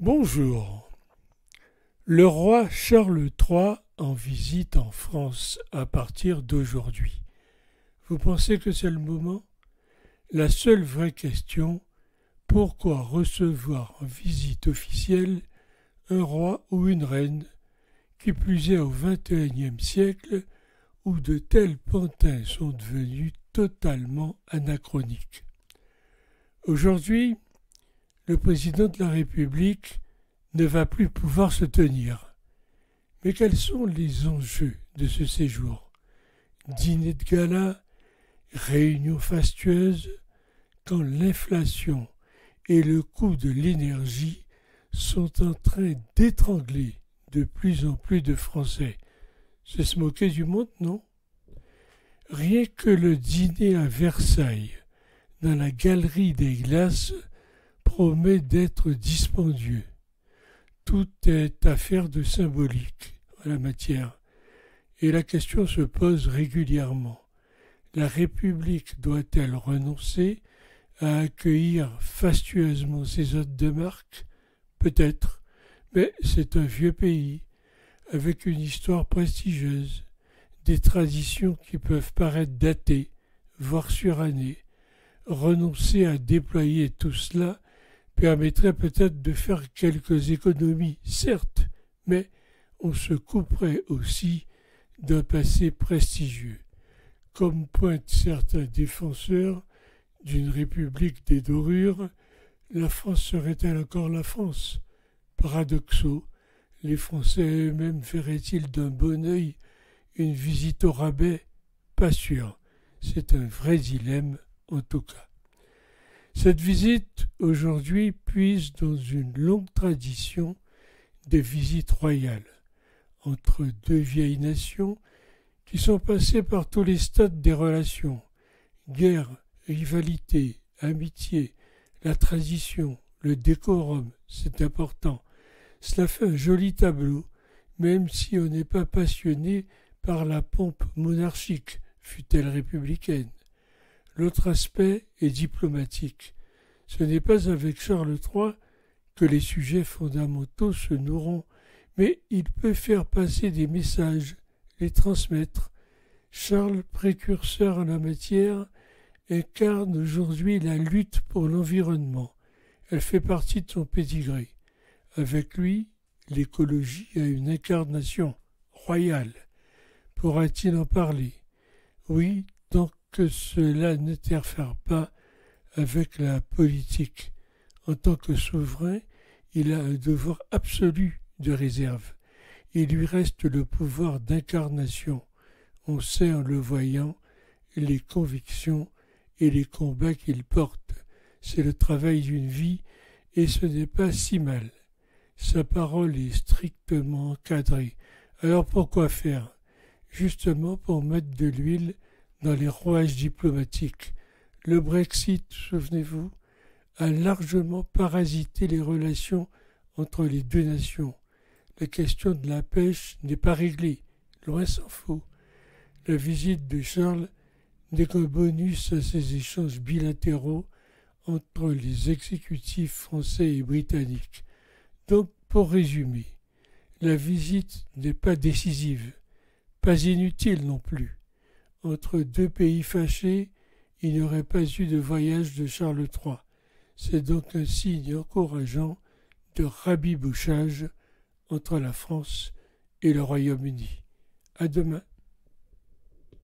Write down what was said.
Bonjour. Le roi Charles III en visite en France à partir d'aujourd'hui. Vous pensez que c'est le moment? La seule vraie question, pourquoi recevoir en visite officielle un roi ou une reine, qui plus est au XXIe siècle, où de tels pantins sont devenus totalement anachroniques. Aujourd'hui, le président de la République ne va plus pouvoir se tenir. Mais quels sont les enjeux de ce séjour? Dîner de gala, réunion fastueuse, quand l'inflation et le coût de l'énergie sont en train d'étrangler de plus en plus de Français. C'est se moquer du monde, non? Rien que le dîner à Versailles, dans la galerie des glaces, promet d'être dispendieux. Tout est affaire de symbolique en la matière, et la question se pose régulièrement. La République doit-elle renoncer à accueillir fastueusement ses hôtes de marque? Peut-être, mais c'est un vieux pays, avec une histoire prestigieuse, des traditions qui peuvent paraître datées, voire surannées. Renoncer à déployer tout cela permettrait peut-être de faire quelques économies, certes, mais on se couperait aussi d'un passé prestigieux. Comme pointent certains défenseurs d'une république des dorures, la France serait-elle encore la France? Paradoxaux, les Français eux-mêmes verraient-ils d'un bon œil une visite au rabais? Pas sûr. C'est un vrai dilemme en tout cas. Cette visite, aujourd'hui, puise dans une longue tradition des visites royales entre deux vieilles nations qui sont passées par tous les stades des relations. Guerre, rivalité, amitié, la tradition, le décorum, c'est important. Cela fait un joli tableau, même si on n'est pas passionné par la pompe monarchique, fût-elle républicaine. L'autre aspect est diplomatique. Ce n'est pas avec Charles III que les sujets fondamentaux se noueront, mais il peut faire passer des messages, les transmettre. Charles, précurseur en la matière, incarne aujourd'hui la lutte pour l'environnement. Elle fait partie de son pédigré. Avec lui, l'écologie a une incarnation royale. Pourra-t-il en parler? Oui, tant que cela n'interfère pas avec la politique. En tant que souverain, il a un devoir absolu de réserve. Il lui reste le pouvoir d'incarnation. On sait en le voyant les convictions et les combats qu'il porte. C'est le travail d'une vie et ce n'est pas si mal. Sa parole est strictement encadrée. Alors pourquoi faire? Justement pour mettre de l'huile dans les rouages diplomatiques. Le Brexit, souvenez-vous, a largement parasité les relations entre les deux nations. La question de la pêche n'est pas réglée, loin s'en faut. La visite de Charles n'est qu'un bonus à ces échanges bilatéraux entre les exécutifs français et britanniques. Donc, pour résumer, la visite n'est pas décisive, pas inutile non plus. Entre deux pays fâchés, il n'y aurait pas eu de voyage de Charles III. C'est donc un signe encourageant de rabibouchage entre la France et le Royaume-Uni. À demain.